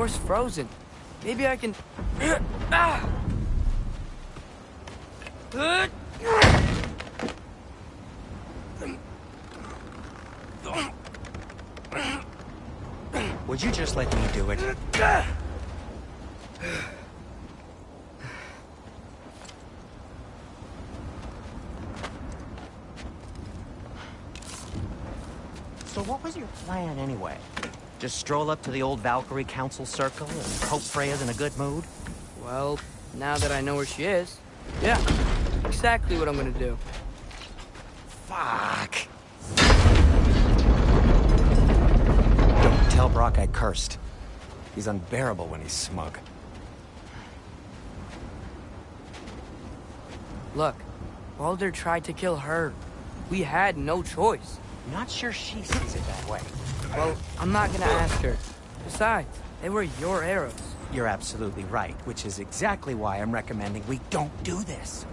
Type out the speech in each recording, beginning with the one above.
door's frozen. Maybe I can... Ah! Would you just let me do it? So what was your plan anyway? Just stroll up to the old Valkyrie Council Circle and hope Freya's in a good mood? Well, now that I know where she is, yeah, exactly what I'm gonna do. Fuck. Tell Brock I cursed. He's unbearable when he's smug. Look, Baldur tried to kill her. We had no choice. Not sure she sees it that way. Well, I'm not gonna ask her. Besides, they were your arrows. You're absolutely right, which is exactly why I'm recommending we don't do this.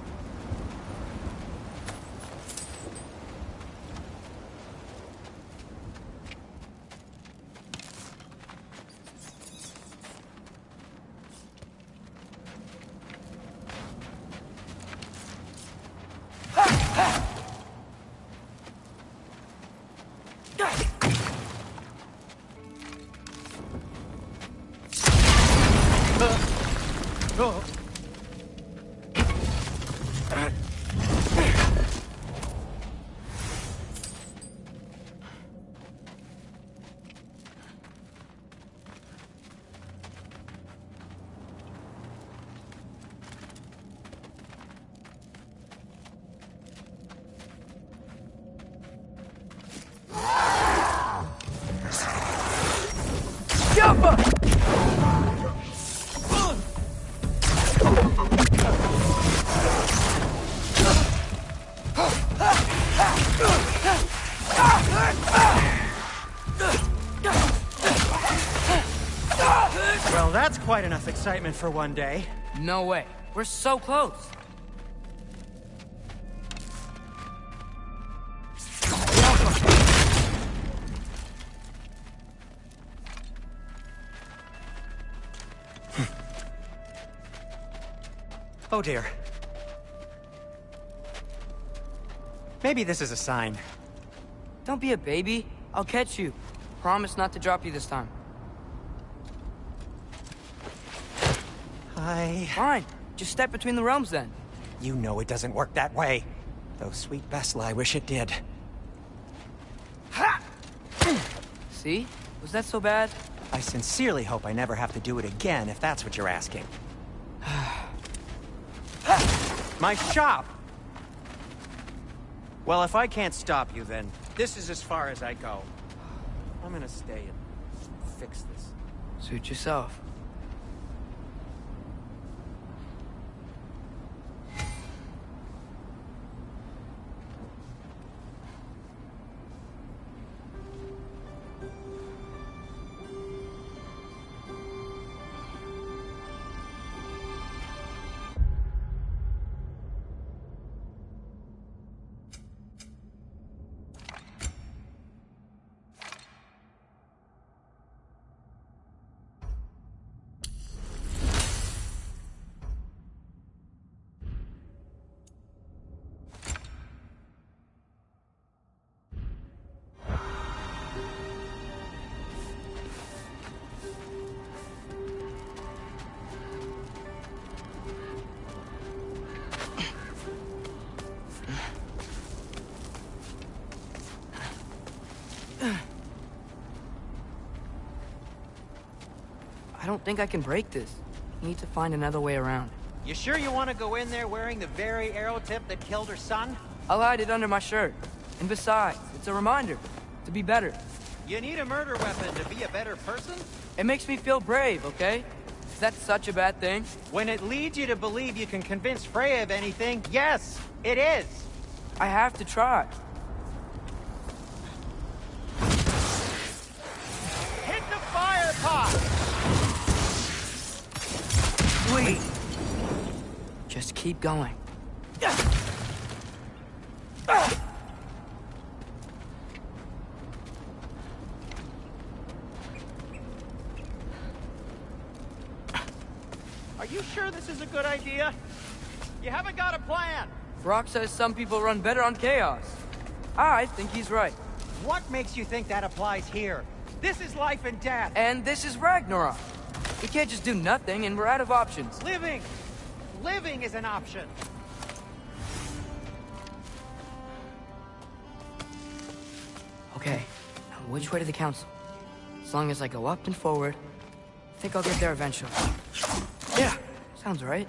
Well, that's quite enough excitement for one day. No way. We're so close. Oh dear. Maybe this is a sign. Don't be a baby. I'll catch you. Promise not to drop you this time. Fine. Just step between the realms then. You know it doesn't work that way. Though sweet Bessla, I wish it did. Ha! See? Was that so bad? I sincerely hope I never have to do it again, if that's what you're asking. My shop! Well, if I can't stop you, then this is as far as I go. I'm gonna stay and fix this. Suit yourself. I don't think I can break this. Need to find another way around. You sure you want to go in there wearing the very arrow tip that killed her son? I'll hide it under my shirt. And besides, it's a reminder to be better. You need a murder weapon to be a better person? It makes me feel brave, okay? Is that such a bad thing? When it leads you to believe you can convince Freya of anything, yes, it is. I have to try. Hit the fire pot! Sweet. Just keep going. you sure this is a good idea? You haven't got a plan. Brock says some people run better on chaos. I think he's right. What makes you think that applies here? This is life and death. And this is Ragnarok. We can't just do nothing, and we're out of options. Living! Living is an option. Okay, now which way to the council? As long as I go up and forward, I think I'll get there eventually. Yeah, sounds right.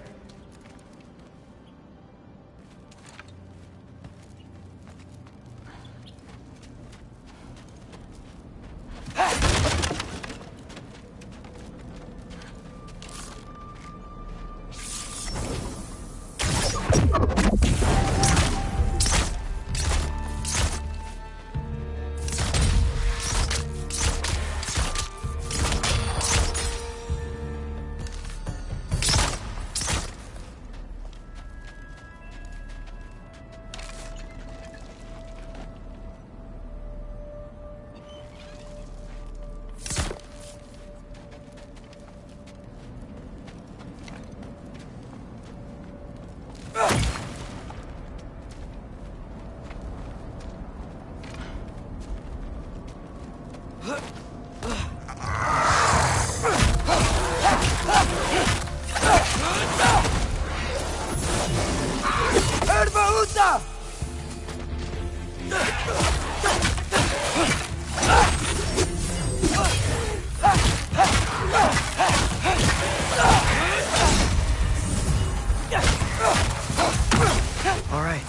All right,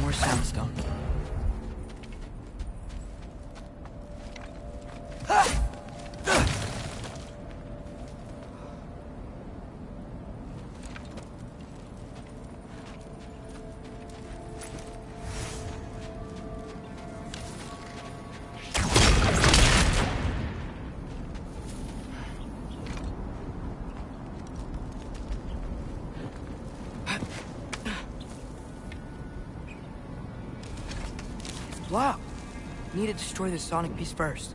more sandstone. Wow. Need to destroy the sonic piece first.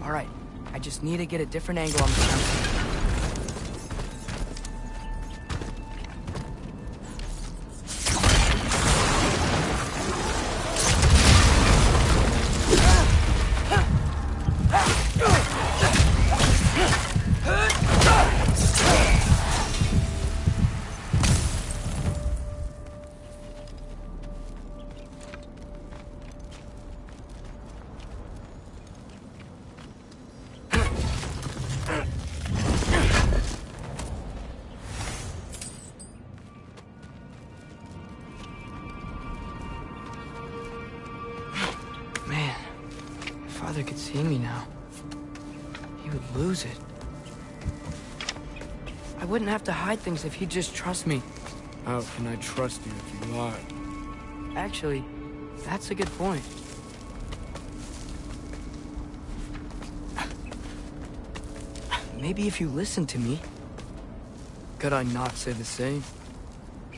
All right. I just need to get a different angle on the camera. Man, if Father could see me now, he would lose it. I wouldn't have to hide things if he'd just trust me. How can I trust you if you lie? Actually, that's a good point. Maybe if you listen to me. Could I not say the same?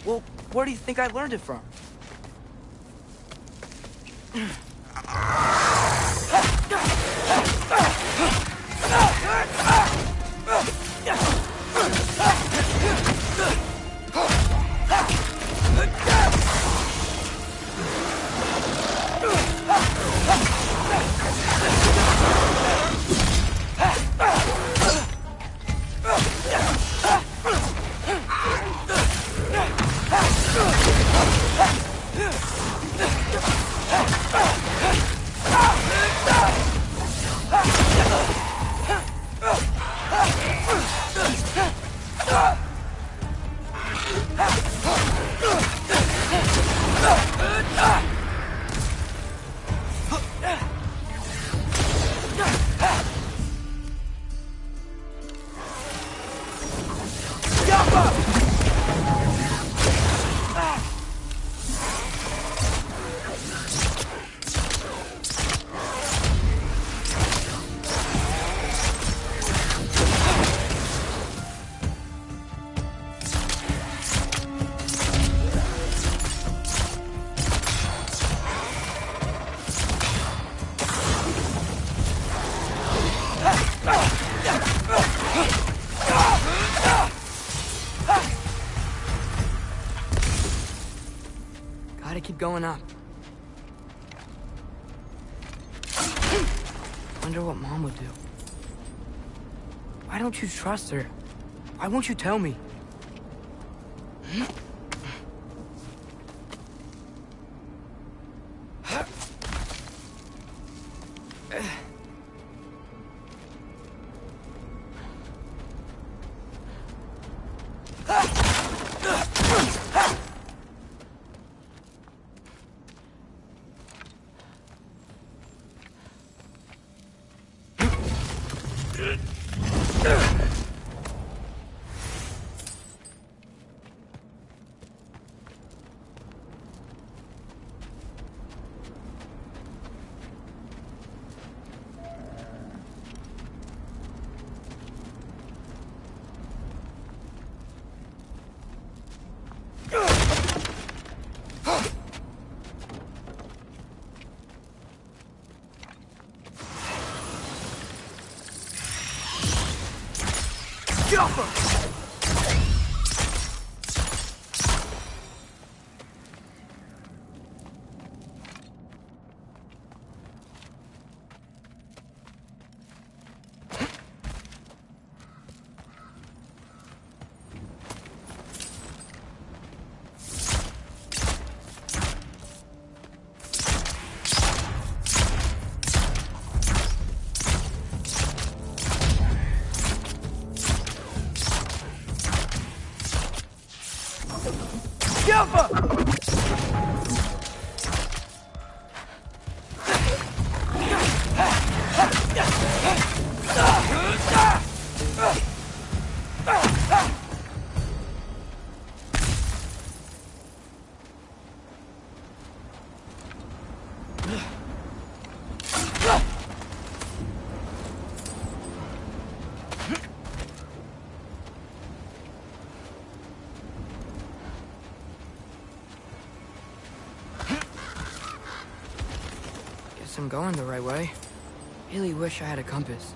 Well, where do you think I learned it from? keep going up. Wonder what Mom would do. Why don't you trust her? Why won't you tell me? I'm going the right way. Really wish I had a compass.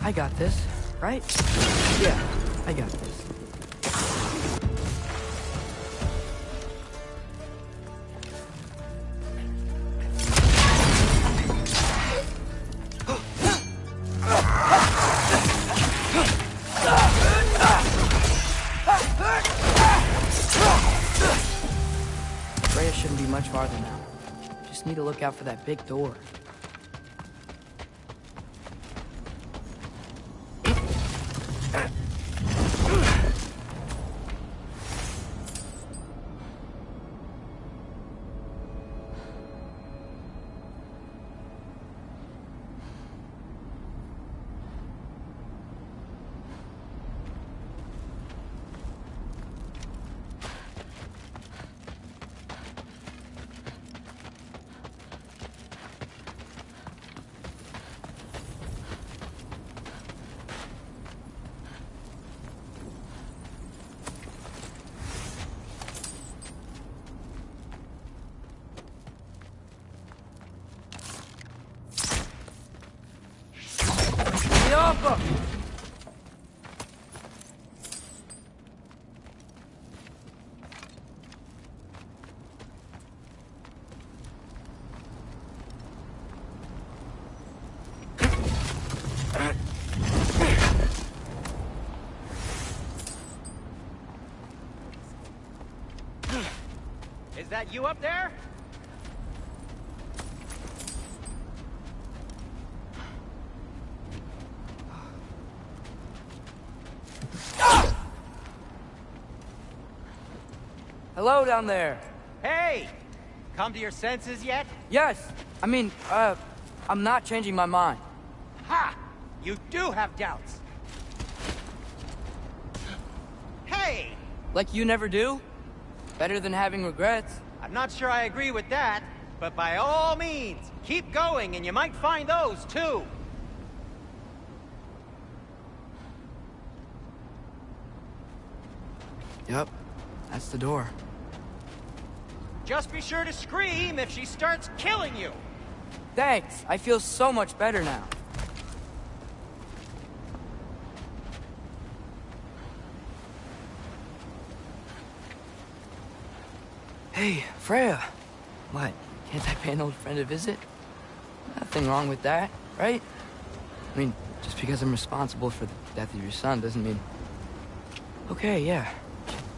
I got this, right? Yeah, I got this. Freya shouldn't be much farther now. Just need to look out for that big door. Is that you up there? Hello down there. Hey! Come to your senses yet? Yes, I'm not changing my mind. Ha! You do have doubts. Hey! Like you never do? Better than having regrets. I'm not sure I agree with that, but by all means, keep going and you might find those too. Yep, that's the door. Just be sure to scream if she starts killing you. Thanks, I feel so much better now. Hey, Freya. What, can't I pay an old friend a visit? Nothing wrong with that, right? I mean, just because I'm responsible for the death of your son doesn't mean... Okay, yeah.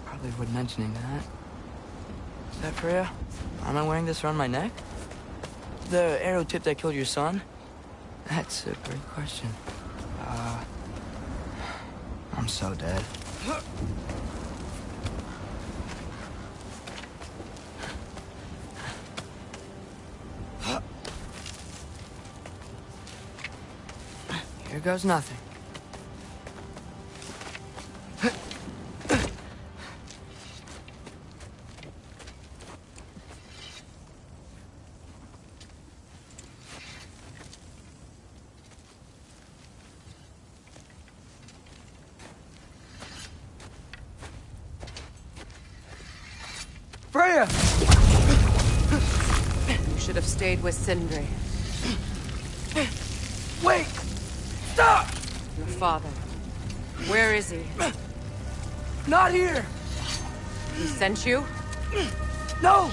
Probably avoid mentioning that. Is that Freya? Am I wearing this around my neck? The arrow tip that killed your son? That's a great question. I'm so dead. Here goes nothing. Freya! You should have stayed with Sindri. Wait! Stop! Your father. Where is he? Not here! He sent you? No!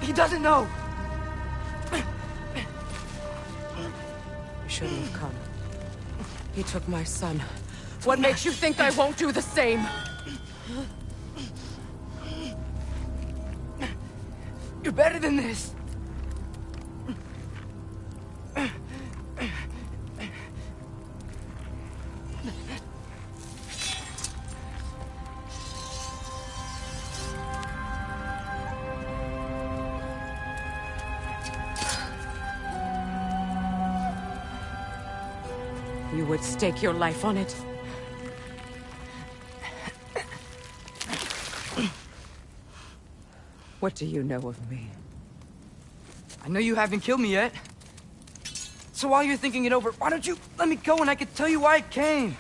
He doesn't know! You shouldn't have come. He took my son. What makes you think I won't do the same? You're better than this! You would stake your life on it? What do you know of me? I know you haven't killed me yet. So while you're thinking it over, why don't you let me go and I can tell you why I came?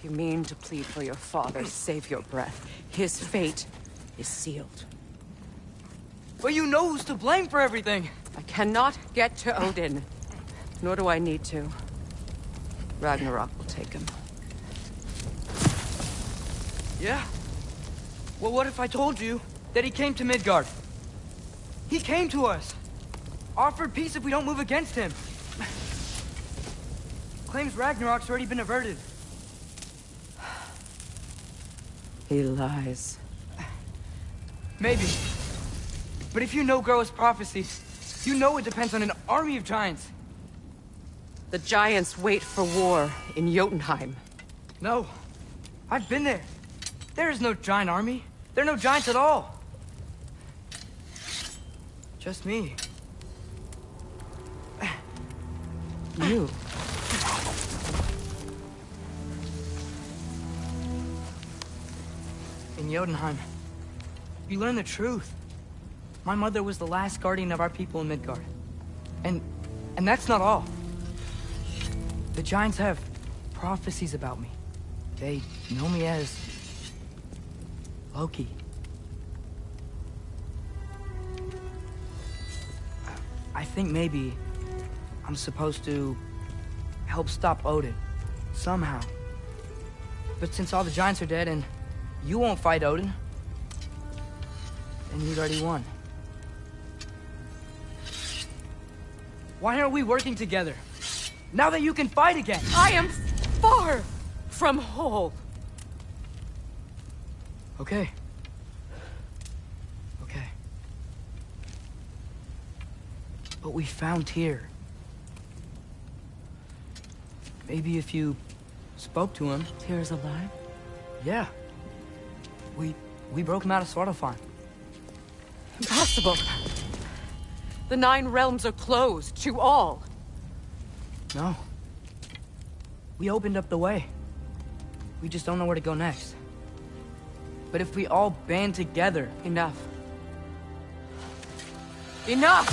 You mean to plead for your father, save your breath. His fate is sealed. But you know who's to blame for everything. I cannot get to Odin. Nor do I need to. Ragnarok will take him. Yeah? Well, what if I told you that he came to Midgard? He came to us. Offered peace if we don't move against him. Claims Ragnarok's already been averted. He lies. Maybe. But if you know Groa's prophecies, you know it depends on an army of giants. The giants wait for war in Jotunheim. No. I've been there. There is no giant army. There are no giants at all. Just me. You. In Jotunheim, you learn the truth. My mother was the last guardian of our people in Midgard. And that's not all. The giants have prophecies about me. They know me as Loki. I think maybe I'm supposed to help stop Odin, somehow. But since all the giants are dead and you won't fight Odin, then you'd already won. Why aren't we working together? Now that you can fight again! I am far from whole. Okay. Okay. But we found Tyr. Maybe if you spoke to him... Tyr's alive? Yeah. We broke him out of Svartalfheim. Impossible. The 9 realms are closed to all. No. We opened up the way. We just don't know where to go next. But if we all band together... Enough. Enough!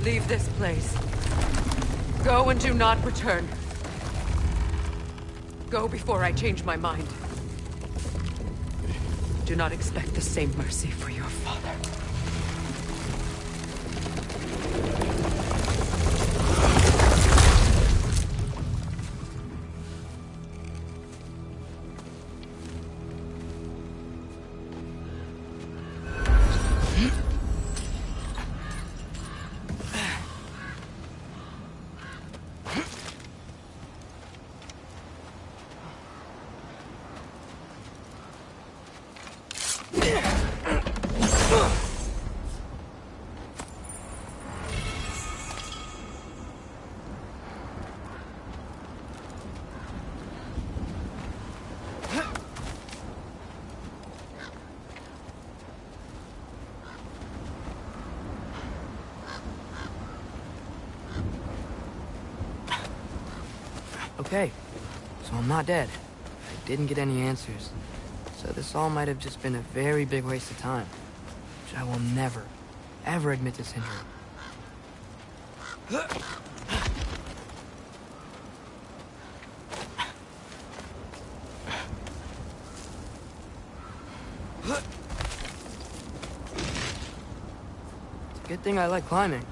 Leave this place. Go and do not return. Go before I change my mind. Do not expect the same mercy for your father. Okay, so I'm not dead. I didn't get any answers. So this all might have just been a very big waste of time. Which I will never, ever admit to Sindri. It's a good thing I like climbing.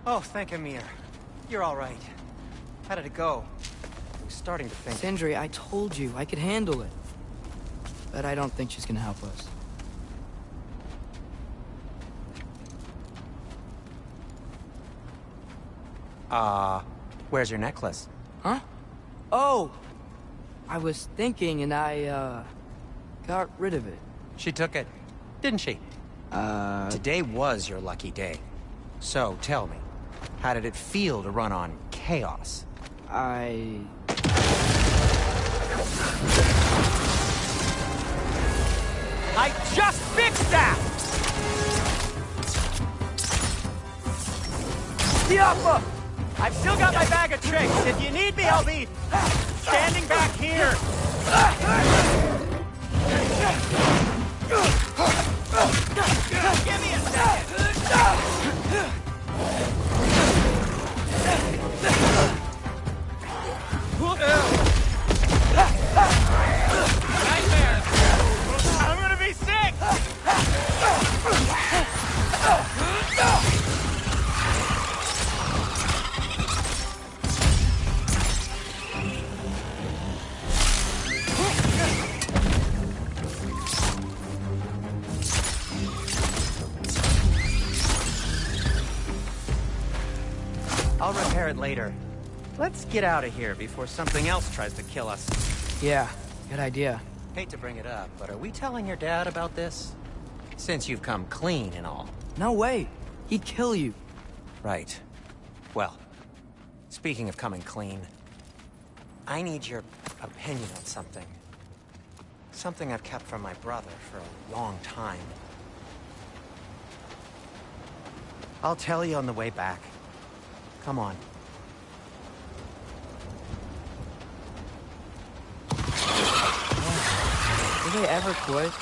Oh, thank Amir. You're all right. How did it go? I'm starting to think... Sindri, I told you I could handle it. But I don't think she's gonna help us. Where's your necklace? Huh? Oh! I was thinking and I, got rid of it. She took it, didn't she? Today was your lucky day. So, tell me, how did it feel to run on chaos? I just fixed that! Diapa! I've still got my bag of tricks. If you need me, I'll be standing back here. I'm gonna be sick! I'll repair it later. Let's get out of here before something else tries to kill us. Yeah, good idea. Hate to bring it up, but are we telling your dad about this? Since you've come clean and all. No way. He'd kill you. Right. Well, speaking of coming clean, I need your opinion on something. Something I've kept from my brother for a long time. I'll tell you on the way back. Come on. Did they ever quit?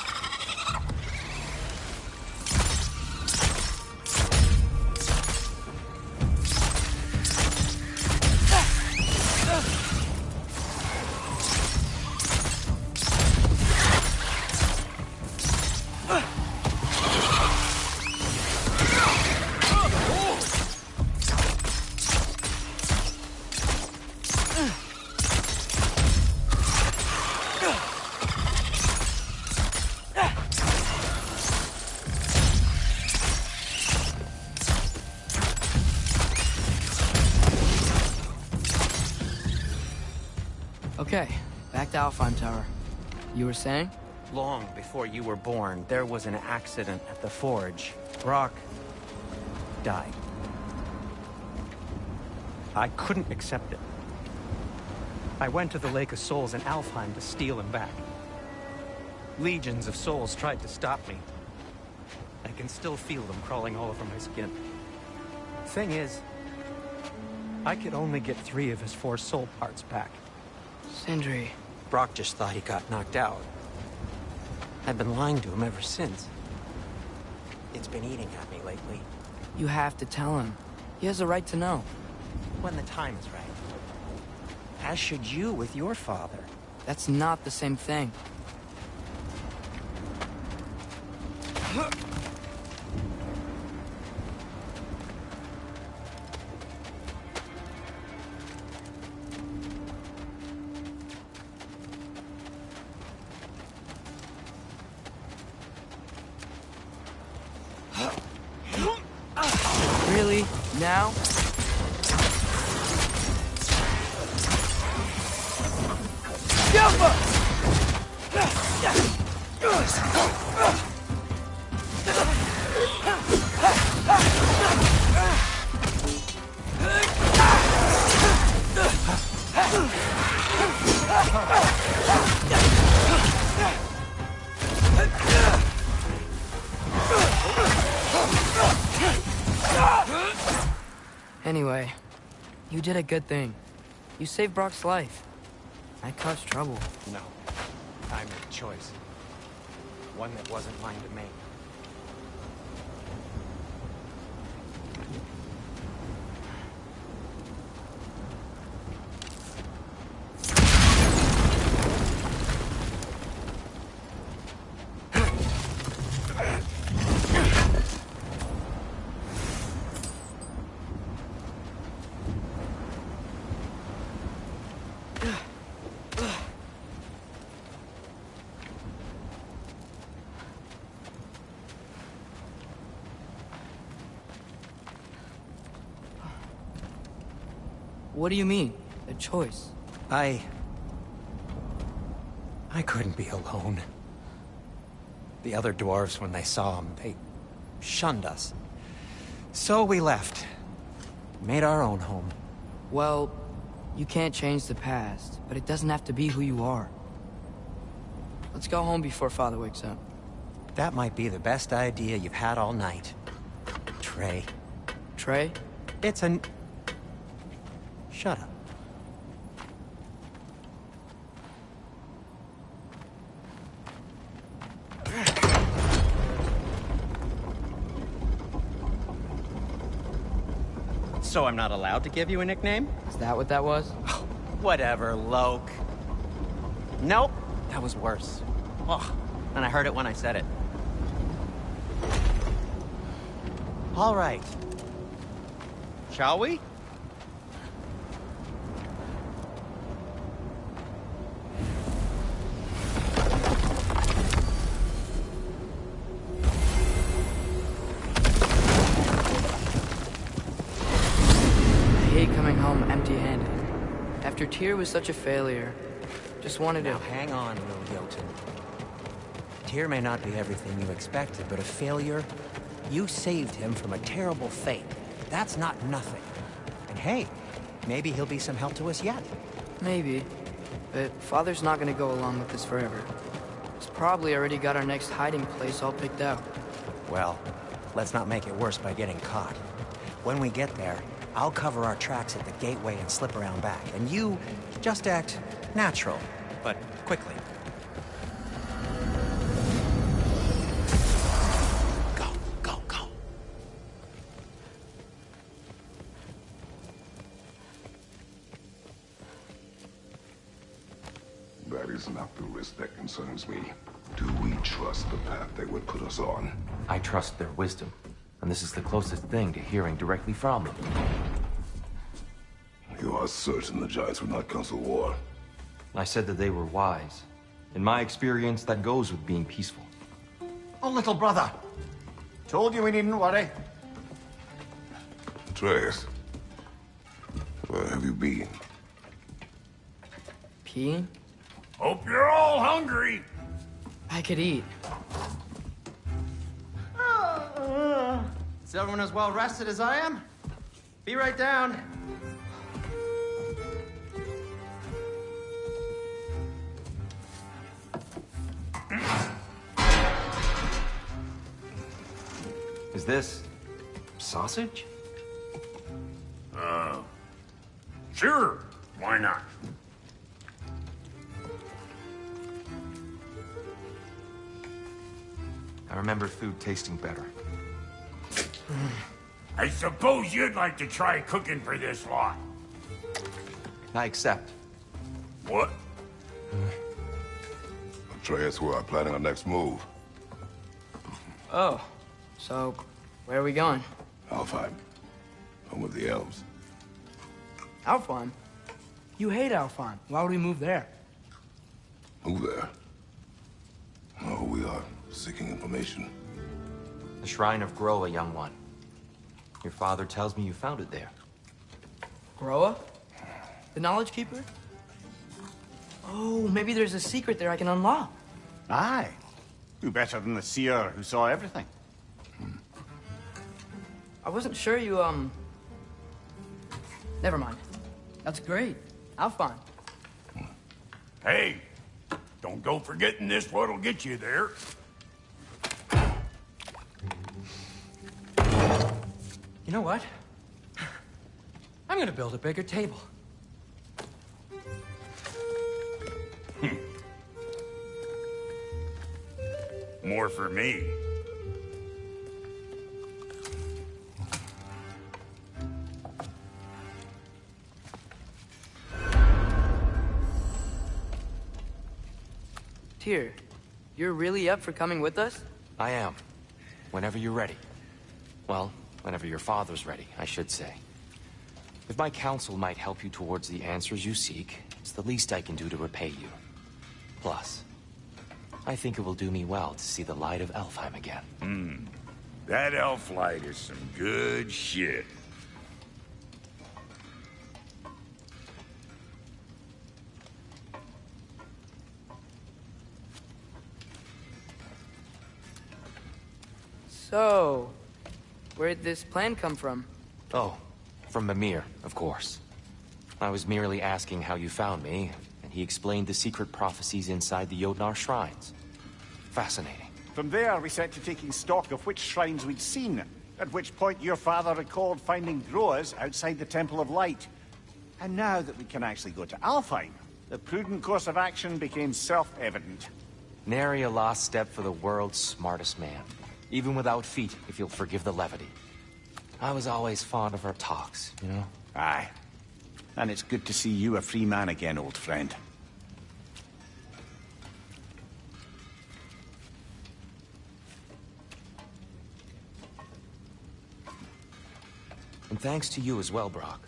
Okay, back to Alfheim Tower. You were saying? Long before you were born, there was an accident at the forge. Brock died. I couldn't accept it. I went to the Lake of Souls in Alfheim to steal him back. Legions of souls tried to stop me. I can still feel them crawling all over my skin. Thing is, I could only get 3 of his 4 soul parts back. Sindri. Brock just thought he got knocked out. I've been lying to him ever since. It's been eating at me lately. You have to tell him. He has a right to know. When the time is right. As should you with your father. That's not the same thing. Really? Now? Anyway, you did a good thing. You saved Brock's life. I caused trouble. No. I made a choice. One that wasn't mine to make. What do you mean? A choice? I couldn't be alone. The other dwarves, when they saw him, they shunned us. So we left. Made our own home. Well, you can't change the past, but it doesn't have to be who you are. Let's go home before Father wakes up. That might be the best idea you've had all night. Trey. Trey? It's an... Shut up. So I'm not allowed to give you a nickname? Is that what that was? Whatever, Loke. Nope, that was worse. Oh, and I heard it when I said it. All right. Shall we? I hate coming home empty-handed. After Tyr was such a failure, just wanted to... Now hang on, little Jotun. Tyr may not be everything you expected, but a failure? You saved him from a terrible fate. That's not nothing. And hey, maybe he'll be some help to us yet. Maybe. But Father's not gonna go along with this forever. He's probably already got our next hiding place all picked out. Well, let's not make it worse by getting caught. When we get there, I'll cover our tracks at the gateway and slip around back. And you just act natural, but quickly. Go, go, go. That is not the risk that concerns me. Do we trust the path they would put us on? I trust their wisdom, and this is the closest thing to hearing directly from them. You are certain the Giants would not counsel war? I said that they were wise. In my experience, that goes with being peaceful. Oh, little brother. Told you we needn't worry. Atreus, where have you been? Peeing? Hope you're all hungry. I could eat. Is everyone as well rested as I am? Be right down. Is this... sausage? Sure. Why not? I remember food tasting better. I suppose you'd like to try cooking for this lot. I accept. What? Atreus, we are planning our next move. Oh, so where are we going? Alfheim, home of the elves. Alfheim? You hate Alfheim. Why would we move there? Move there? No, we are seeking information. The Shrine of Groa, young one. Your father tells me you found it there. Groa? The Knowledge Keeper? Oh, maybe there's a secret there I can unlock. Aye. Who better than the seer who saw everything? I wasn't sure you, Never mind. That's great. Alfheim. Hey, don't go forgetting this what'll get you there. You know what? I'm gonna build a bigger table. More for me. Tyr, you're really up for coming with us? I am. Whenever you're ready. Well, whenever your father's ready, I should say. If my counsel might help you towards the answers you seek, it's the least I can do to repay you. Plus, I think it will do me well to see the light of Alfheim again. That elf light is some good shit. So, where'd this plan come from? Oh, from Mimir, of course. I was merely asking how you found me, and he explained the secret prophecies inside the Jotnar shrines. Fascinating. From there, we set to taking stock of which shrines we'd seen, at which point your father recalled finding Groas outside the Temple of Light. And now that we can actually go to Alfheim, the prudent course of action became self-evident. Nary a lost step for the world's smartest man. Even without feet, if you'll forgive the levity. I was always fond of our talks, you know? Aye. And it's good to see you a free man again, old friend. And thanks to you as well, Brock.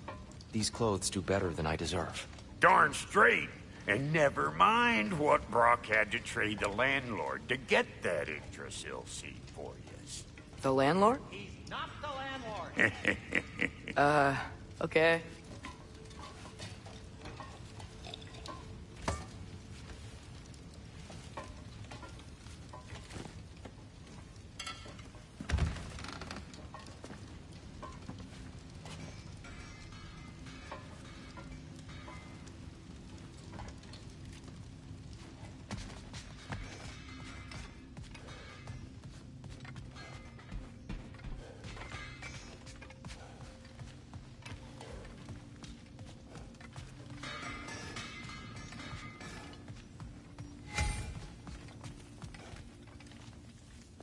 These clothes do better than I deserve. Darn straight. And never mind what Brock had to trade the landlord to get that Yggdrasil seed for you. The landlord? He's not the landlord. Okay.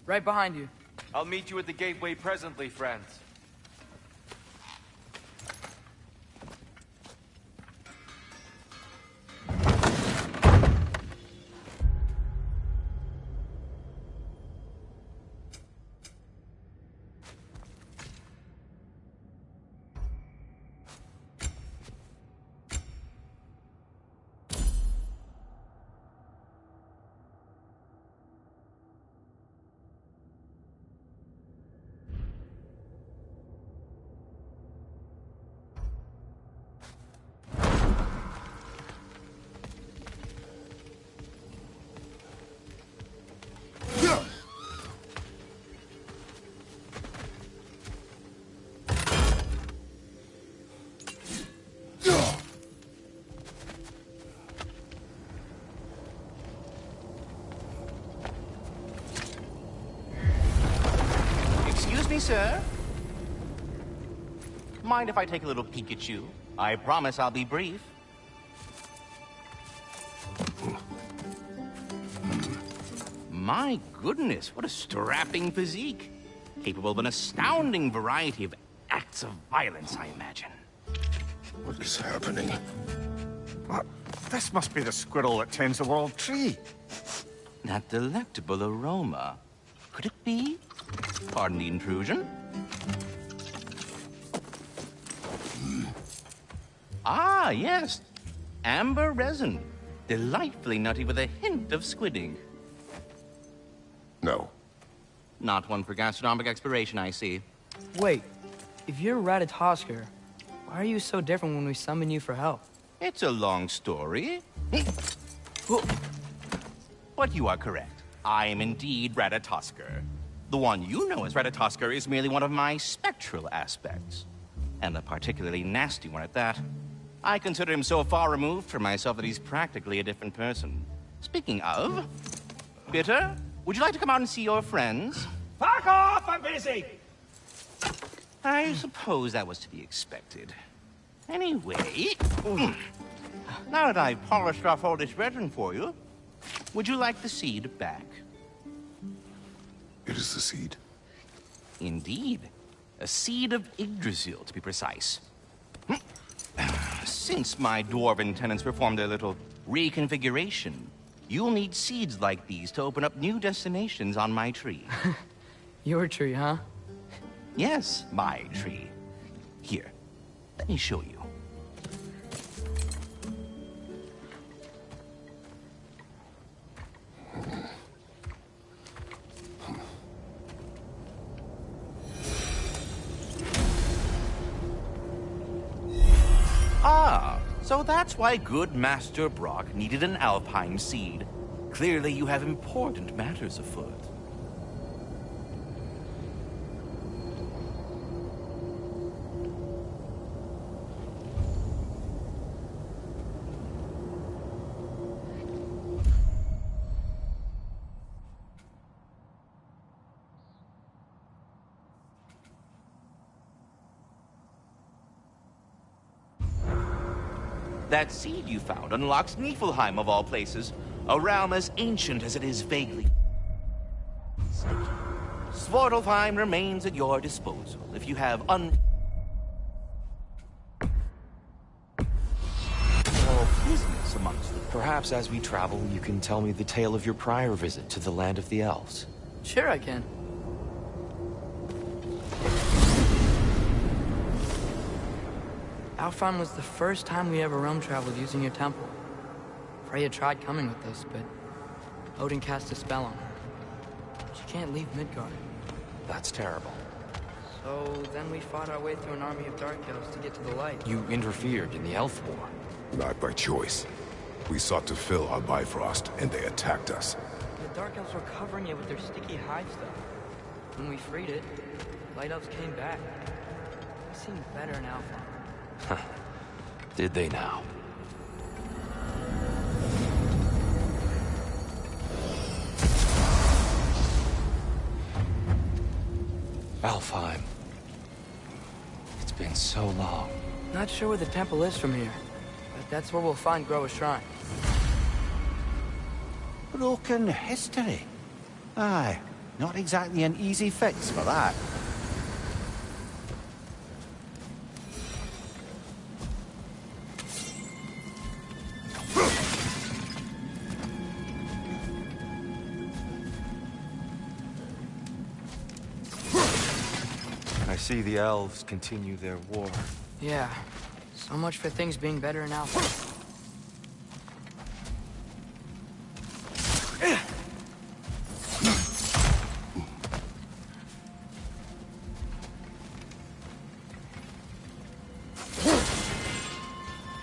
Right behind you. I'll meet you at the gateway presently, friends. Excuse me, sir. Mind if I take a little peek at you? I promise I'll be brief. My goodness, what a strapping physique. Capable of an astounding variety of acts of violence, I imagine. What is happening? What? This must be the squirrel that tends the world tree. That delectable aroma. Could it be? Pardon the intrusion. Ah, yes. Amber resin. Delightfully nutty with a hint of squid ink. No. Not one for gastronomic exploration, I see. Wait, if you're Ratatosker, why are you so different when we summon you for help? It's a long story. But you are correct. I am indeed Ratatosker. The one you know as Ratatosker is merely one of my spectral aspects. And a particularly nasty one at that. I consider him so far removed from myself that he's practically a different person. Speaking of... Bitter, would you like to come out and see your friends? Fuck off! I'm busy! I suppose that was to be expected. Anyway... Now that I've polished off all this resin for you, would you like the seed back? It is the seed. Indeed. A seed of Yggdrasil, to be precise. Since my dwarven tenants performed their little reconfiguration, you'll need seeds like these to open up new destinations on my tree. Your tree, huh? Yes, my tree. Here, let me show you. Ah, so that's why good Master Brock needed an Alpine seed. Clearly you have important matters afoot. That seed you found unlocks Niflheim, of all places. A realm as ancient as it is vaguely... Svartalfheim remains at your disposal if you have business amongst them. Perhaps as we travel, you can tell me the tale of your prior visit to the land of the elves. Sure I can. Alfheim was the first time we ever realm traveled using your temple. Freya tried coming with us, but Odin cast a spell on her. She can't leave Midgard. That's terrible. So then we fought our way through an army of Dark Elves to get to the light. You interfered in the Elf War. Not by choice. We sought to fill our Bifrost, and they attacked us. The Dark Elves were covering it with their sticky hide stuff. When we freed it, Light Elves came back. They seemed better in Alfheim. Did they now? Alfheim. It's been so long. Not sure where the temple is from here, but that's where we'll find Groa's shrine. Broken history. Aye, not exactly an easy fix for that. I see the elves continue their war. Yeah, so much for things being better in Alpha.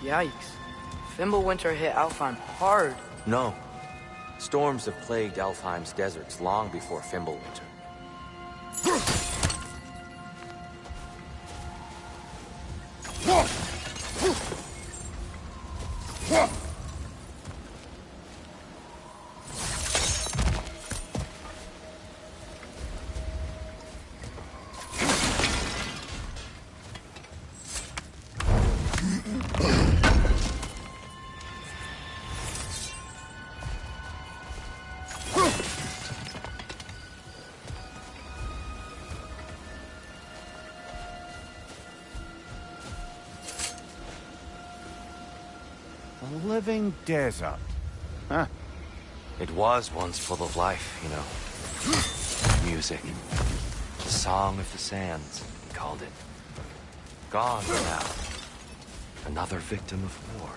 Yikes. Fimbulwinter hit Alfheim hard. No. Storms have plagued Alfheim's deserts long before Fimbulwinter. A living desert. Huh. It was once full of life, you know. Music. The Song of the Sands, he called it. Gone now. Another victim of war.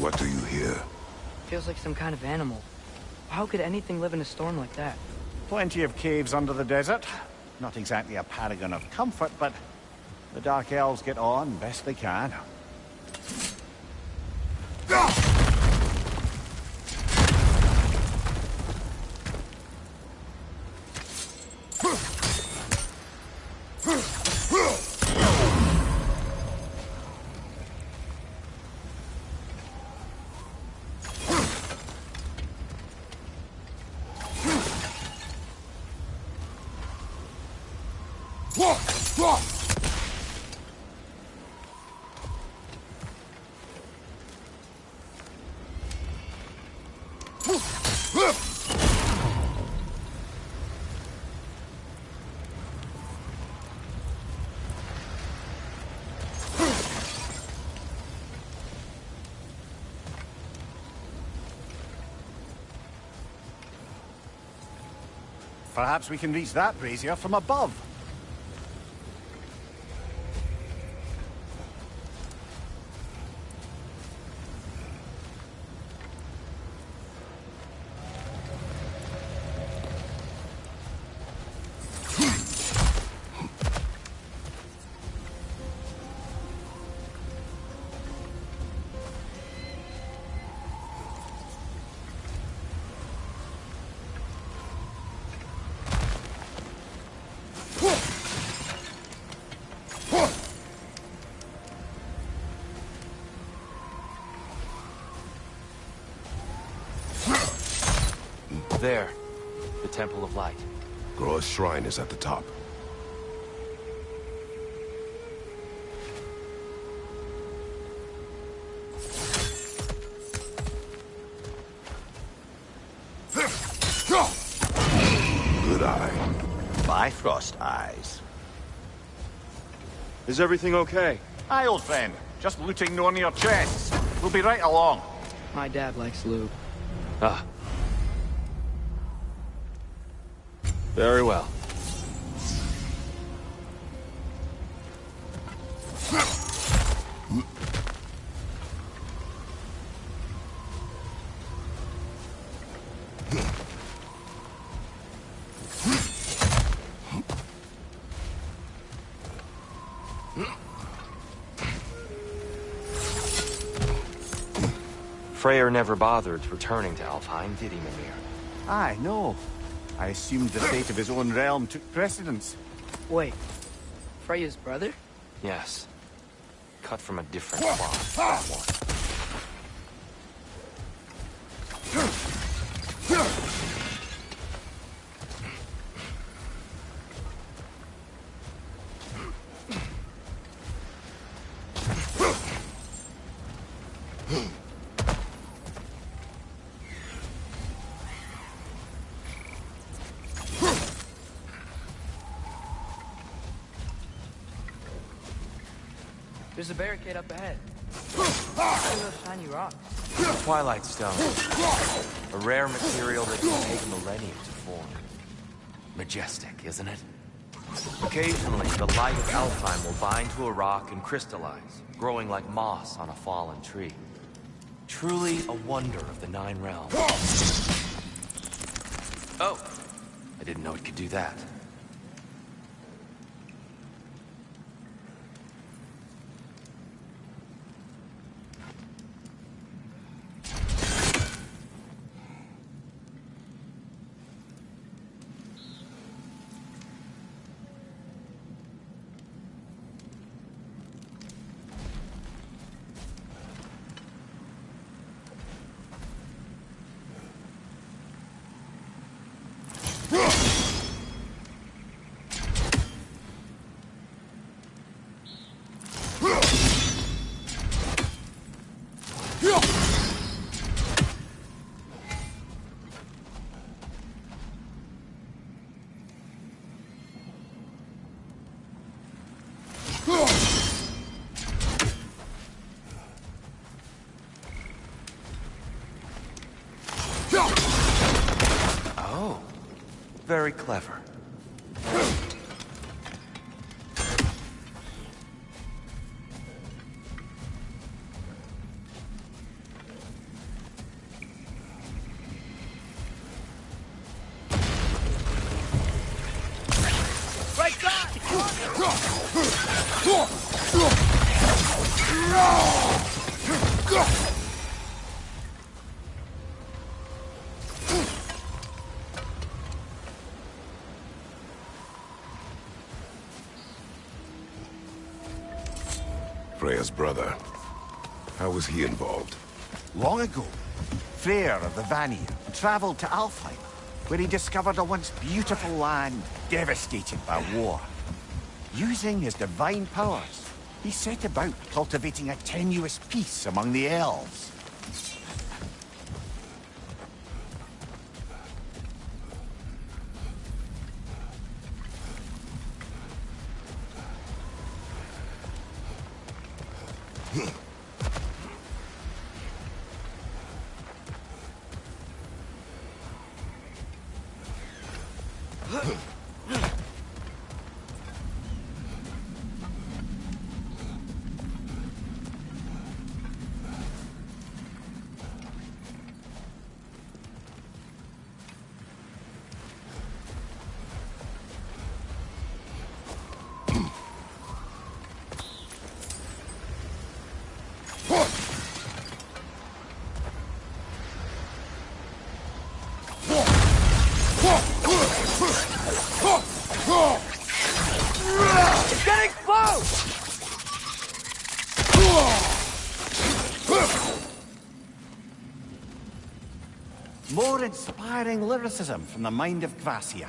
What do you hear? Feels like some kind of animal. How could anything live in a storm like that? Plenty of caves under the desert. Not exactly a paragon of comfort, but the Dark Elves get on best they can. Perhaps we can reach that brazier from above. There. The Temple of Light. Groa's shrine is at the top. Good eye. Bifrost eyes. Is everything okay? Aye, old friend. Just looting no near chests. We'll be right along. My dad likes lube. Ah. Very well. Freyr never bothered returning to Alfheim, did he, Mimir? Aye, no. I assumed the fate of his own realm took precedence. Wait, Freya's brother? Yes. Cut from a different cloth, that one. There's a barricade up ahead. What are those shiny rocks? Twilight Stone. A rare material that can take millennia to form. Majestic, isn't it? Occasionally, the light of Alfheim will bind to a rock and crystallize, growing like moss on a fallen tree. Truly a wonder of the Nine Realms. Oh! I didn't know it could do that. Oh, very clever. Right side! Freya's brother. How was he involved? Long ago, Freyr of the Vanir travelled to Alfheim, where he discovered a once beautiful land devastated by war. Using his divine powers, he set about cultivating a tenuous peace among the elves. More inspiring lyricism from the mind of Kvasir.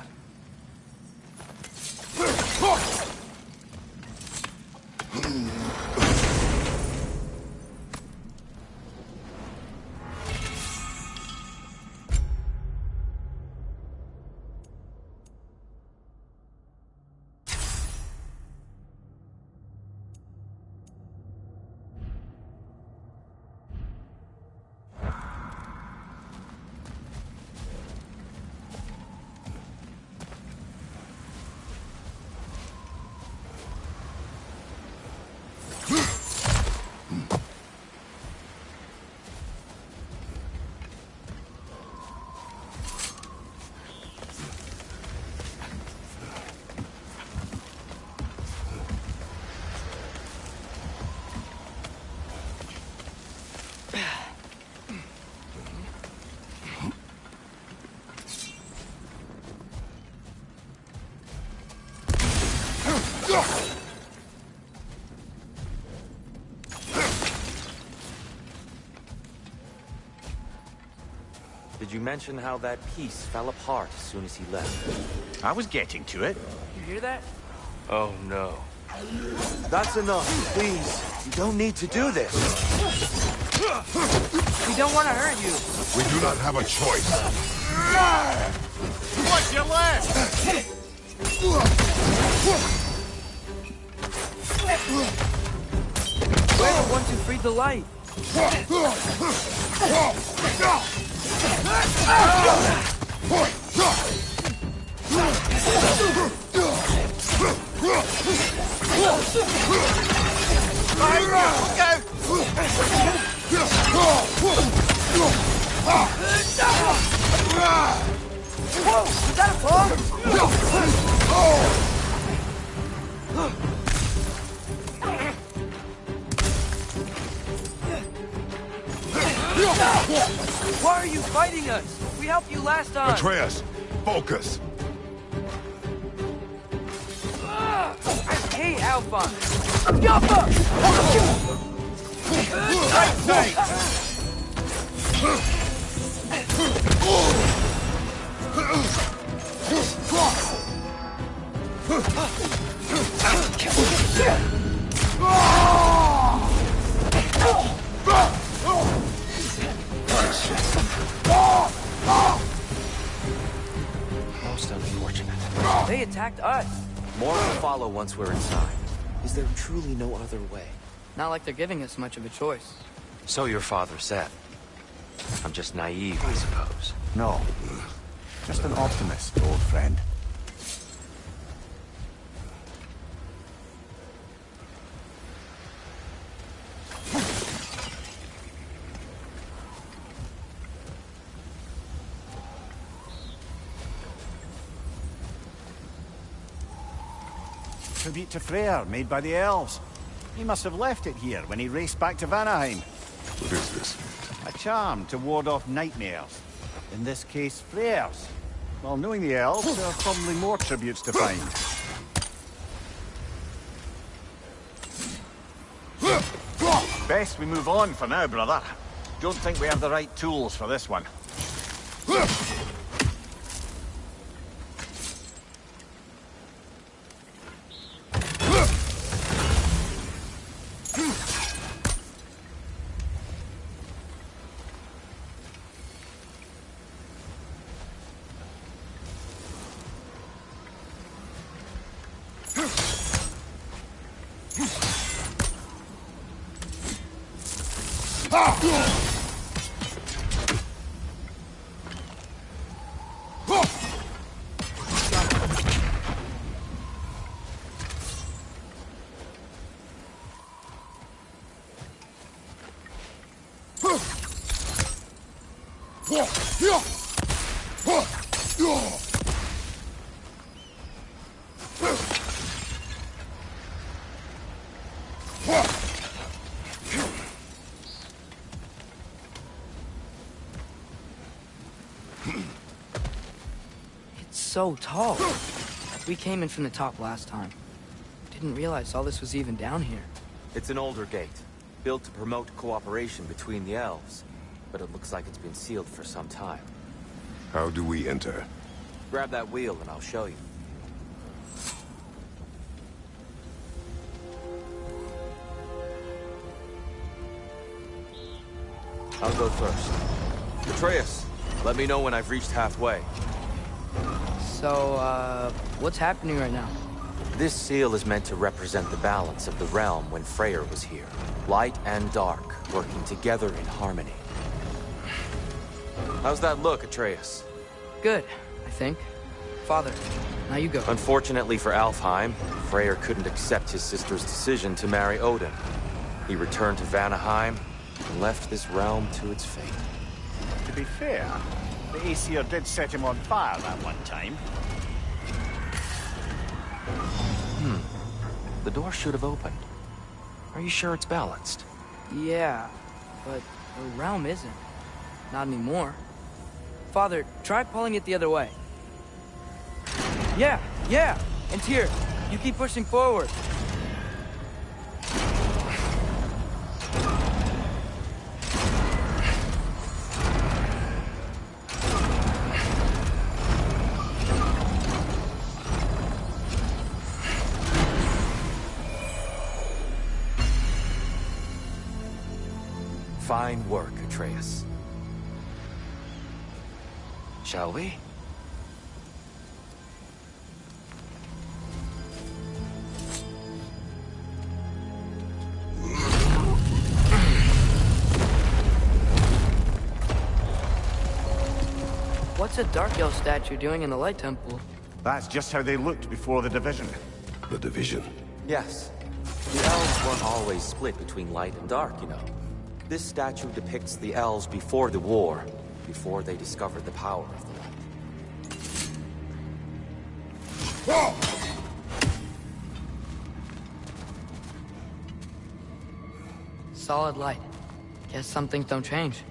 Did you mention how that piece fell apart as soon as he left? I was getting to it. You hear that? Oh, no. That's enough, please. You don't need to do this. We don't want to hurt you. We do not have a choice. What's your left? We're the ones who freed the light. Whoa! Is that a Why are you fighting us? We helped you last time. Atreus, focus. Hey, Alpha! Jumper! Most unfortunate. They attacked us. More will follow once we're inside. Is there truly no other way? Not like they're giving us much of a choice. So your father said. I'm just naive, I suppose. No. Just an optimist, old friend. Tribute to Freyr, made by the elves. He must have left it here when he raced back to Vanaheim. What is this? A charm to ward off nightmares. In this case, Freyr's. Well, knowing the elves, there are probably more tributes to find. Best we move on for now, brother. Don't think we have the right tools for this one. It's so tall. We came in from the top last time. Didn't realize all this was even down here. It's an older gate, built to promote cooperation between the elves. But it looks like it's been sealed for some time. How do we enter? Grab that wheel and I'll show you. I'll go first. Atreus, let me know when I've reached halfway. So, what's happening right now? This seal is meant to represent the balance of the realm when Freyr was here. Light and dark, working together in harmony. How's that look, Atreus? Good, I think. Father, now you go. Unfortunately for Alfheim, Freyr couldn't accept his sister's decision to marry Odin. He returned to Vanaheim and left this realm to its fate. To be fair, the Aesir did set him on fire that one time. The door should have opened. Are you sure it's balanced? Yeah, but the realm isn't. Not anymore. Father, try pulling it the other way. Yeah! And here, you keep pushing forward. Fine work, Atreus. Shall we? What's a Dark Elf statue doing in the Light Temple? That's just how they looked before the division. The division. Yes. The elves weren't always split between light and dark, you know. This statue depicts the elves before the war, before they discovered the power of the light. Solid light. Guess some things don't change.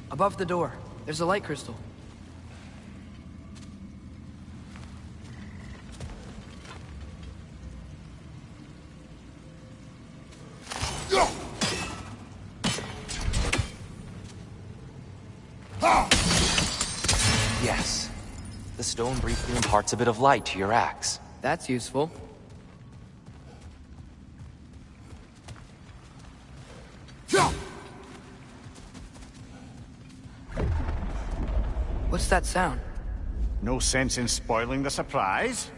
Above the door, there's a light crystal. Yes. The stone briefly imparts a bit of light to your axe. That's useful. What's that sound? No sense in spoiling the surprise.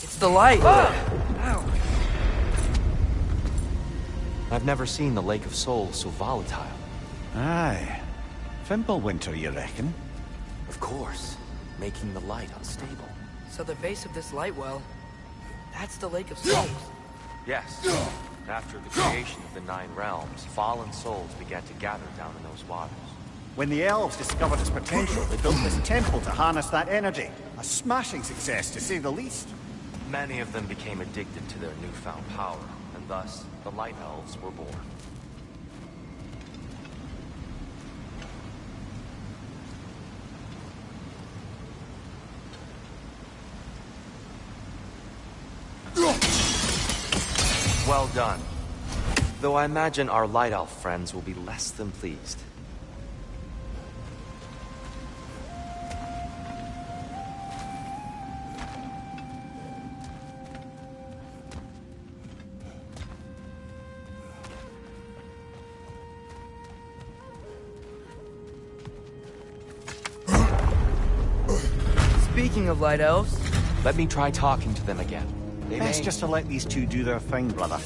It's the light! Ow. I've never seen the Lake of Souls so volatile. Aye. Fimbulwinter, you reckon? Of course. Making the light unstable. So the base of this light well, that's the Lake of Souls. Yes. After the creation of the Nine Realms, fallen souls began to gather down in those waters. When the elves discovered its potential, they built this temple to harness that energy. A smashing success, to say the least. Many of them became addicted to their newfound power, and thus, the Light Elves were born. Well done. Though I imagine our Light Elf friends will be less than pleased. Speaking of Light Elves... Let me try talking to them again. Best just to let these two do their thing, brother.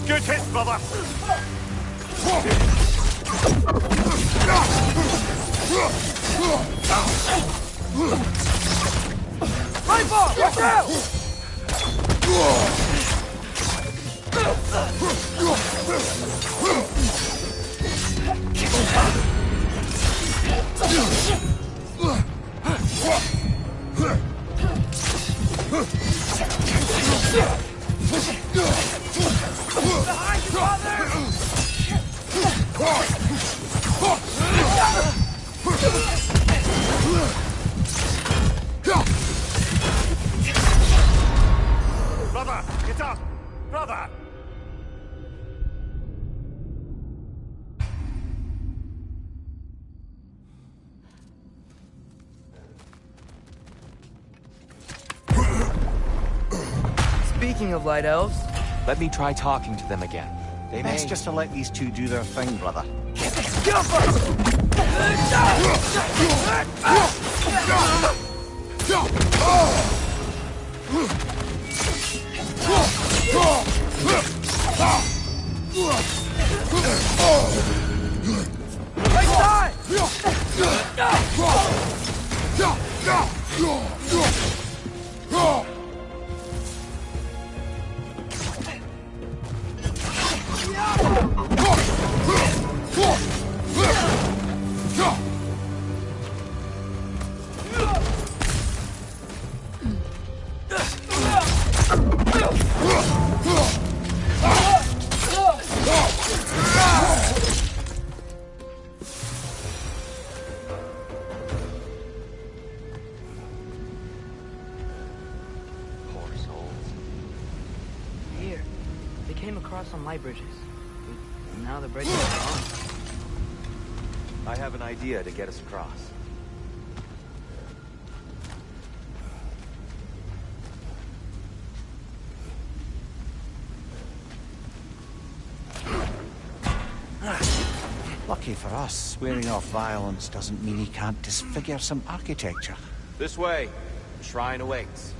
Good hit, brother! Lightball! Watch out! Speaking of light elves... Let me try talking to them again. They Best may... just to let these two do their thing, brother. Here, they came across some light bridges. But now the bridges are gone. I have an idea to get us across. Lucky for us, swearing off violence doesn't mean he can't disfigure some architecture. This way. The shrine awaits.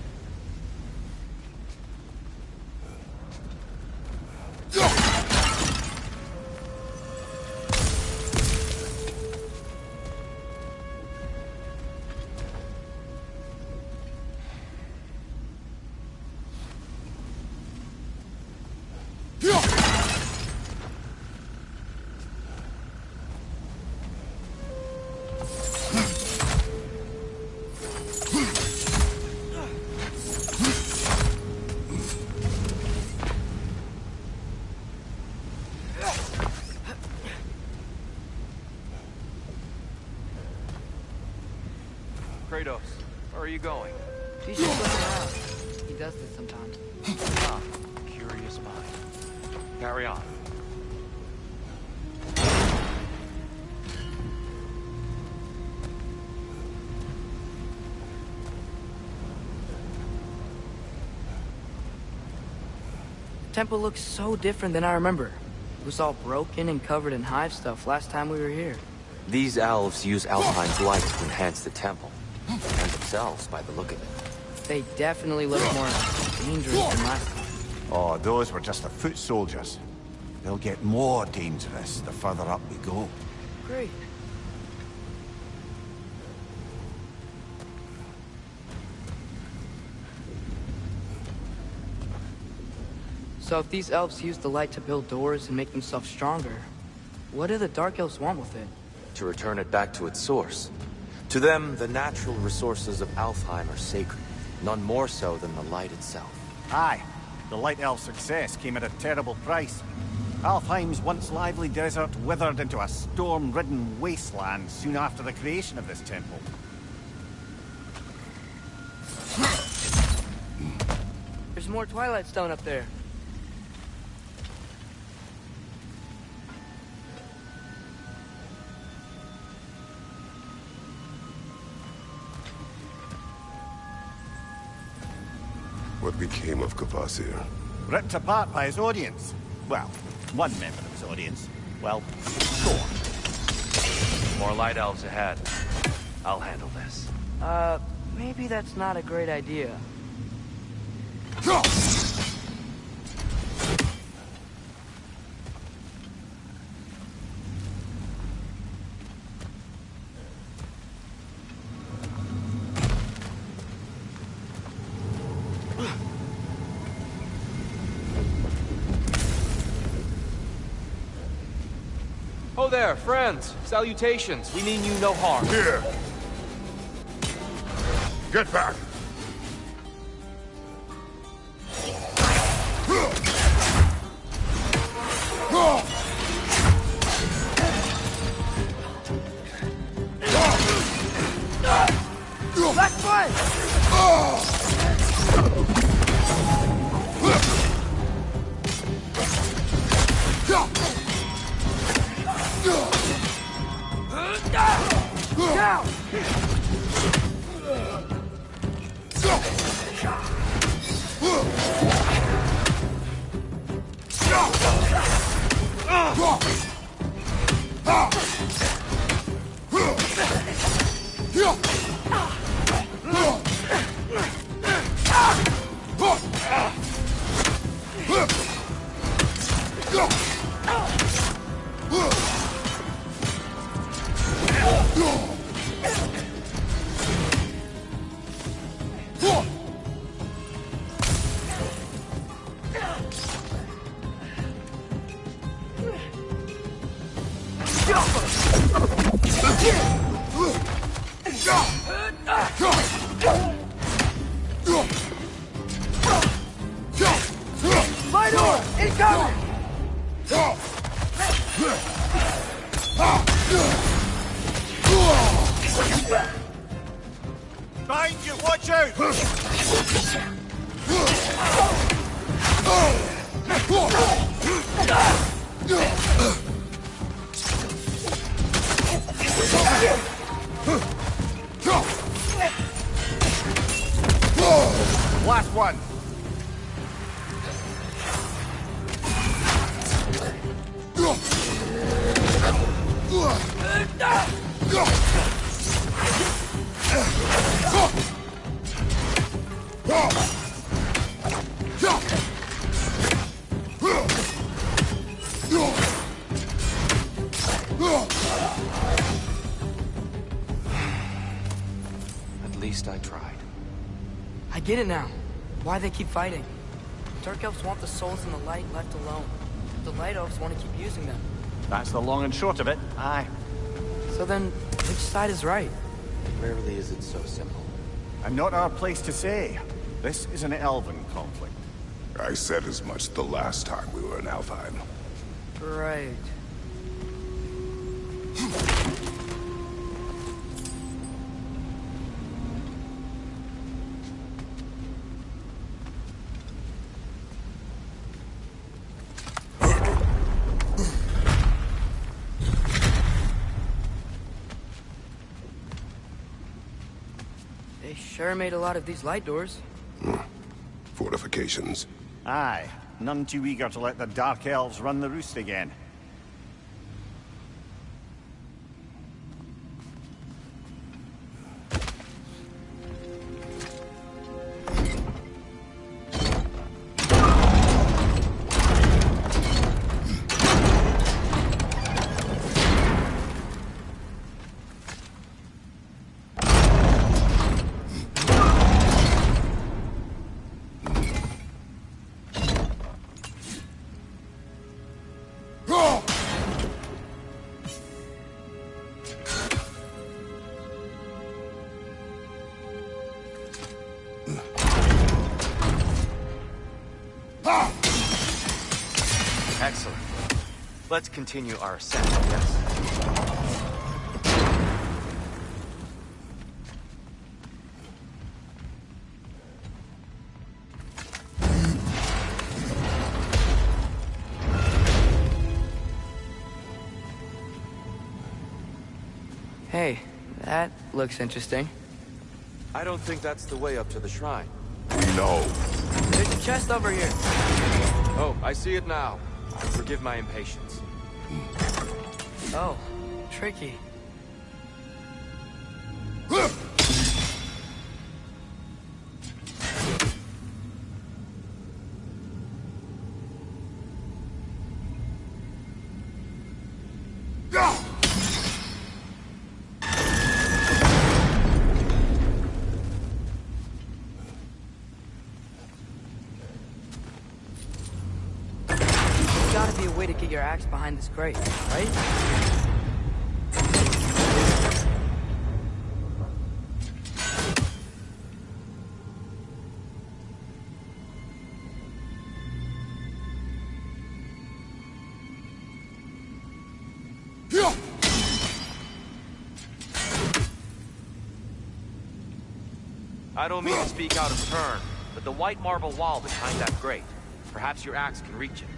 Kratos, where are you going? He's just looking around. He does this sometimes. Ah, curious mind. Carry on. The temple looks so different than I remember. It was all broken and covered in hive stuff last time we were here. These elves use Alpine's light to enhance the temple. And themselves, by the look of it. They definitely look more dangerous than last time. Oh, those were just the foot soldiers. They'll get more dangerous the further up we go. Great. So if these elves use the light to build doors and make themselves stronger, what do the Dark Elves want with it? To return it back to its source. To them, the natural resources of Alfheim are sacred, none more so than the light itself. Aye, the Light Elf success came at a terrible price. Alfheim's once lively desert withered into a storm-ridden wasteland soon after the creation of this temple. There's more Twilight Stone up there. What became of Kvasir? Ripped apart by his audience. Well, one member of his audience. Well, four. More light elves ahead. I'll handle this. Maybe that's not a great idea. Oh there, friends. Salutations. We mean you no harm. Here! Get back! Black Flame! Down! Behind you, watch out! Last one. At least I tried. I get it now. Why they keep fighting. Dark Elves want the souls in the light left alone. The Light Elves want to keep using them. That's the long and short of it. Aye. So then, which side is right? Rarely is it so simple. And not our place to say. This is an elven conflict. I said as much the last time we were in Alfheim. Right. They sure made a lot of these light doors. Fortifications. Aye. None too eager to let the Dark Elves run the roost again. Excellent. Let's continue our ascent, yes? Hey, that looks interesting. I don't think that's the way up to the shrine. We know. There's a chest over here. Oh, I see it now. Forgive my impatience. Oh, tricky. There's gotta be a way to get your axe behind this crate, right? I don't mean to speak out of turn, but the white marble wall behind that grate. Perhaps your axe can reach it.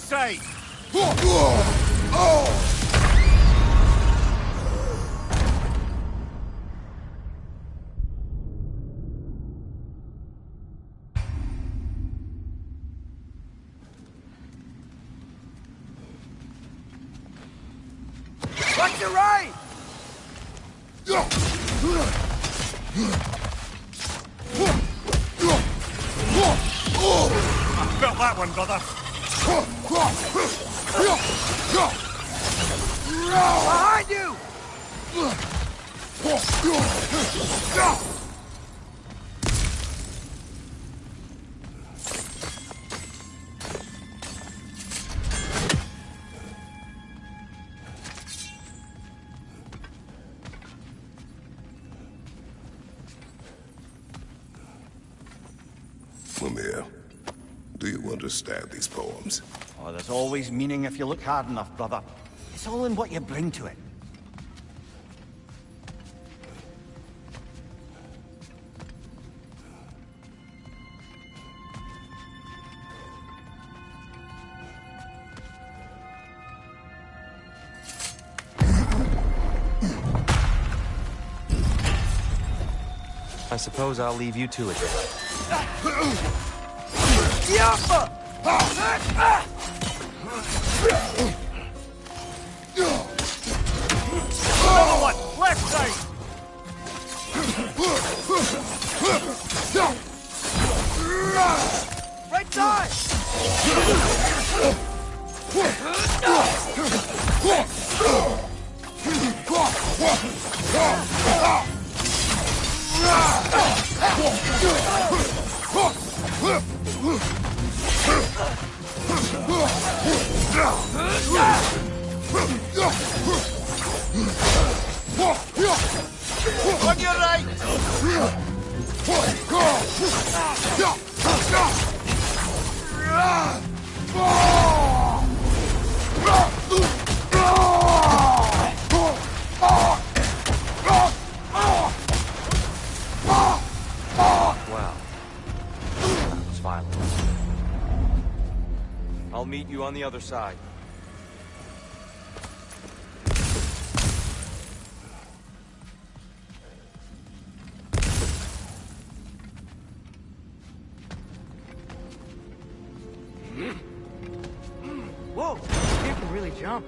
side! Watch your right! I felt that one, brother. Behind you! Mimir, do you understand these poems? Oh, there's always meaning if you look hard enough, brother. It's all in what you bring to it. I suppose I'll leave you to it. Another one! Left side! Right side! On your right! Wow. That was violent. I'll meet you on the other side. Whoa! You can really jump.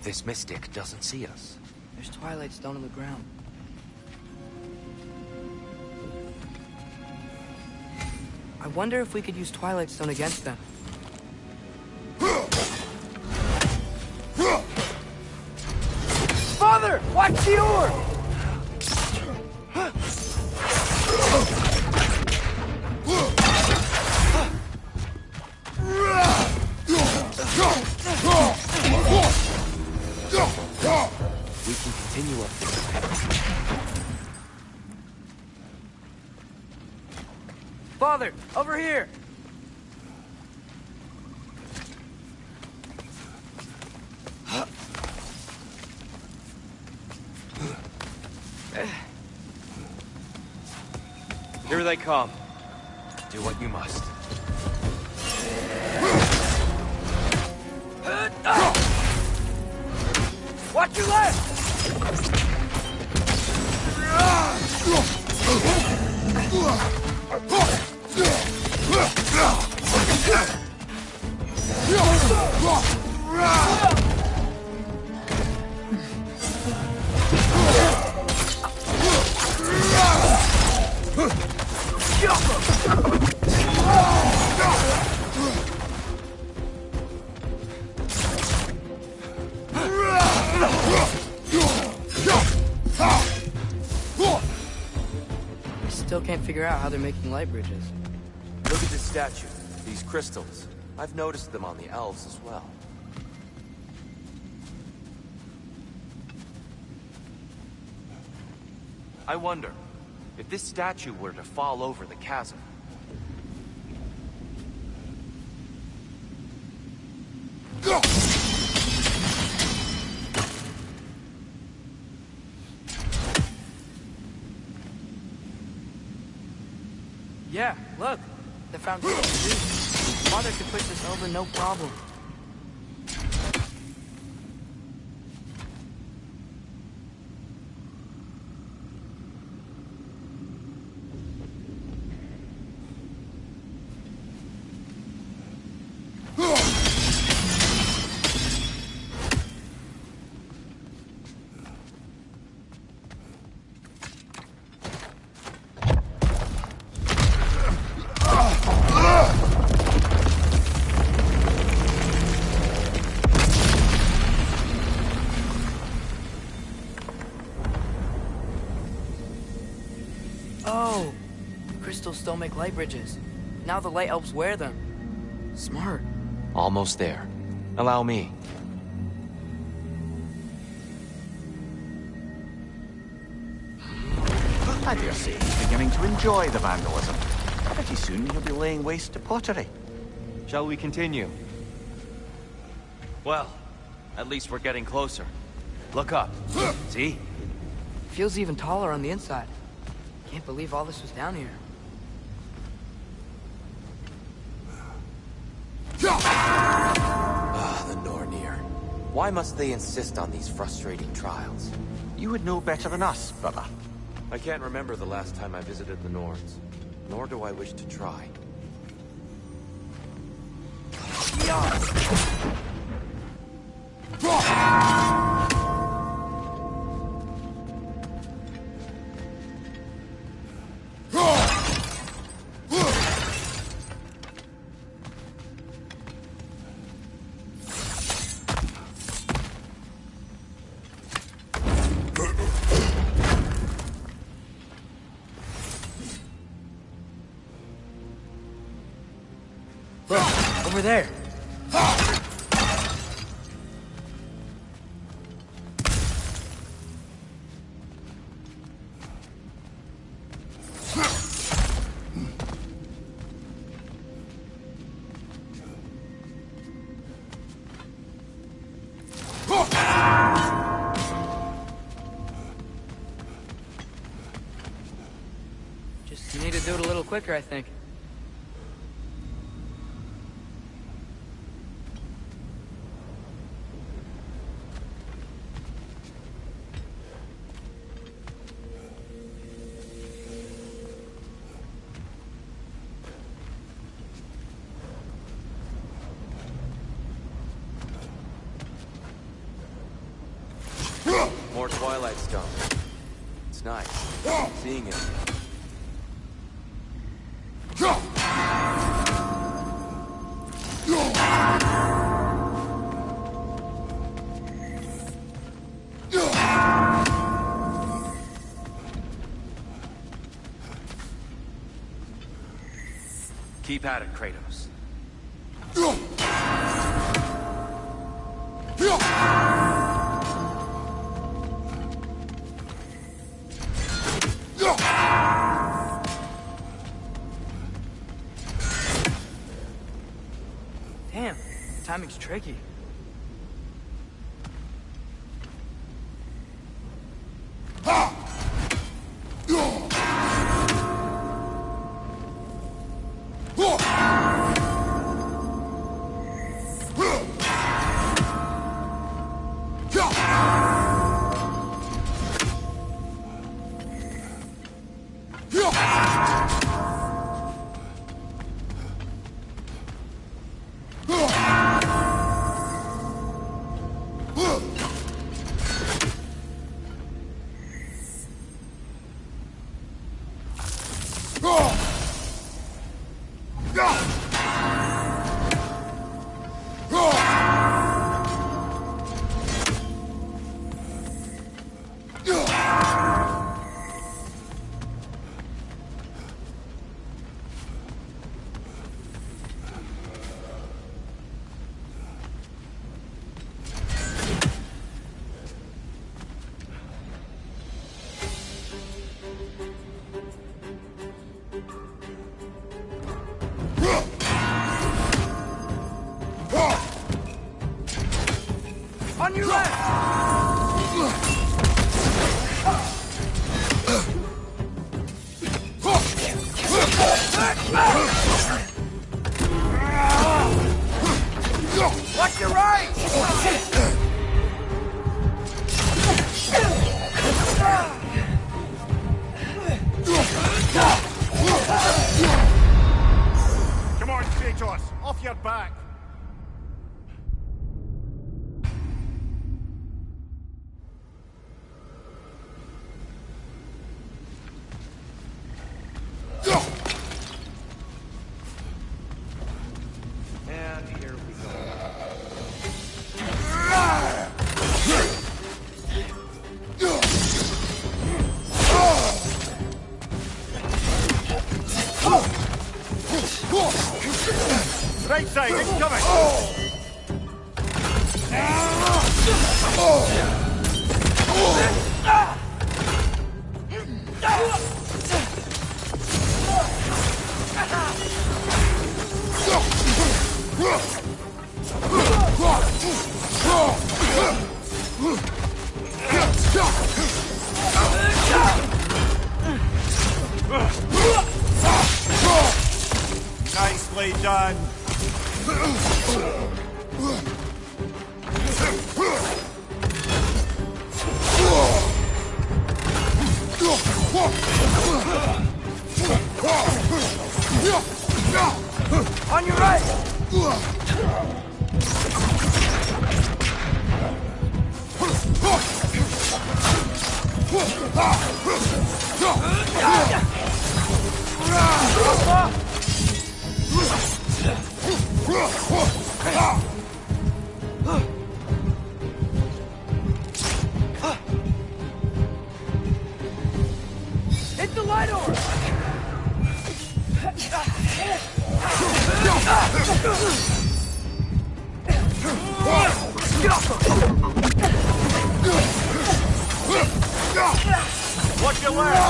This mystic doesn't see us. There's Twilight Stone on the ground. I wonder if we could use Twilight Stone against them. Father! Watch the orb! We can continue up this path. Father, over here! Here they come. Do what you must. Watch your left! I still can't figure out how they're making light bridges. Look at this statue. These crystals. I've noticed them on the elves as well. I wonder, if this statue were to fall over the chasm... Yeah, look. The foundation. Father could push this over, no problem. Oh, crystals still make light bridges. Now the light elves wear them. Smart. Almost there. Allow me. I dare say he's beginning to enjoy the vandalism. Pretty soon he'll be laying waste to pottery. Shall we continue? Well, at least we're getting closer. Look up. See? Feels even taller on the inside. Can't believe all this was down here. Ah, the Nornir. Why must they insist on these frustrating trials? You would know better than us, brother. I can't remember the last time I visited the Nords, nor do I wish to try. Over there. Just need to do it a little quicker, I think. More Twilight Stone. It's nice. Seeing it. Keep at it, Kratos. Damn, timing's tricky. your right! Come on, Kratos, off your back. And here we go. Right side, incoming! Nicely done. On your right! Hit the light orb! Watch your left!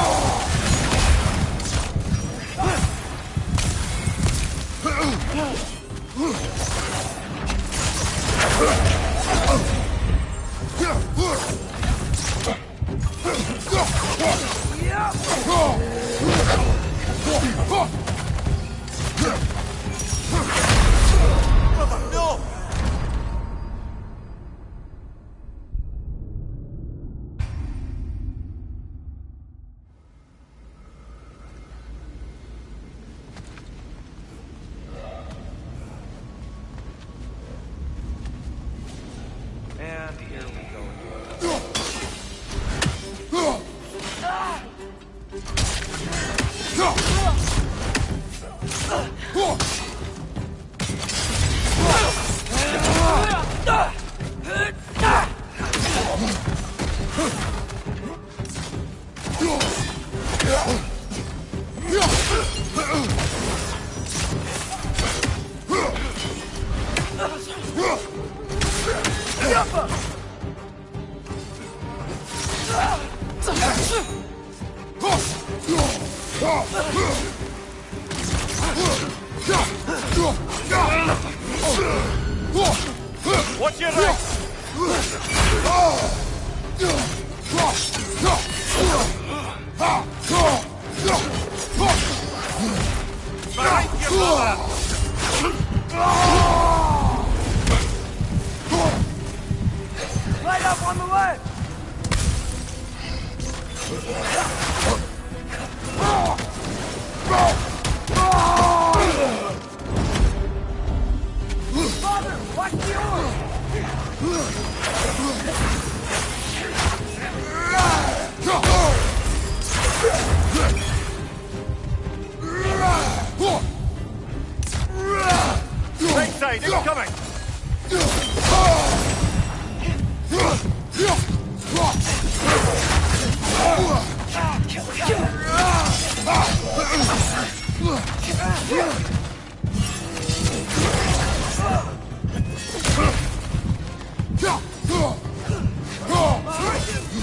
Brother, no! And here we go. Watch your right! Behind you, brother! Light up on the left! Father, watch the orb! Right side, incoming!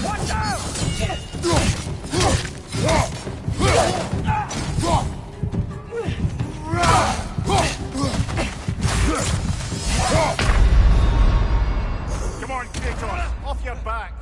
Watch out! Come on, Kratos, off your back!